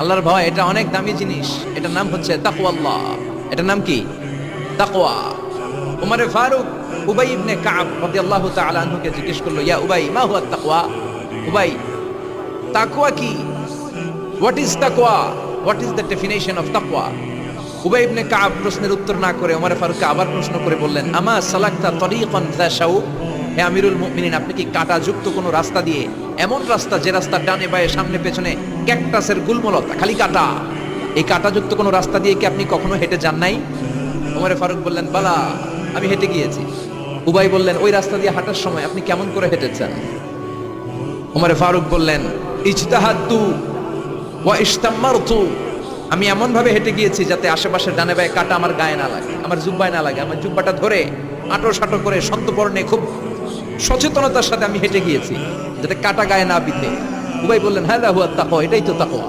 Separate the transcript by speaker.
Speaker 1: আল্লাহর ভয় এটা অনেক দামি জিনিস। এটার নাম হচ্ছে তাকওয়াল্লাহ। এটার নাম কি? তাকওয়া। উমরে ফারুক উবাই ইবনে কাব রাদিয়াল্লাহু তাআলা আনহুকে জিজ্ঞেস করলো, ইয়া উবাই মা হুয়া তাকওয়া? উবাই, তাকওয়া কি? হোয়াট ইজ তাকওয়া? What is the definition of তাকওয়া? উবাই ইবনে কাব প্রশ্নের উত্তর না করে ওমর ফারুককে আবার প্রশ্ন করে বললেন, আমা সালাকতা তরিকান যা শাউক? হে আমিরুল মুমিনিন, আপনি কি কাঁটাযুক্ত কোনো রাস্তা দিয়ে, এমন রাস্তা যে রাস্তা ডানে বায়ে সামনে পেছনে ক্যাকটাসের গুল্মলতা, খালি কাঁটা, এই কাঁটাযুক্ত কোনো রাস্তা দিয়ে কি আপনি কখনো হেঁটে যান নাই? ওমর ফারুক বললেন, বালা, আমি হেঁটে গিয়েছি। উবাই বললেন, ওই রাস্তা দিয়ে হাঁটার সময় আপনি কেমন করে হেঁটেছেন? ওমর ফারুক বললেন, ইজতাহাদতু ওয়া ইশতাম্মারতু, আমি এমন ভাবে হেঁটে গিয়েছি যাতে আশেপাশে ডানে বায়ে কাটা আমার গায়ে না লাগে, আমার জুব্বায় না লাগে। আমার জুব্বাটা ধরে আঁটো সাঁটো করে সন্তপর্ণে খুব সচেতনতার সাথে আমি হেঁটে গিয়েছি যাতে কাটা গায়ে না বিঁধে। উবাই বললেন, হাযা হুয়া তাকওয়া, এটাই তো তাকওয়া।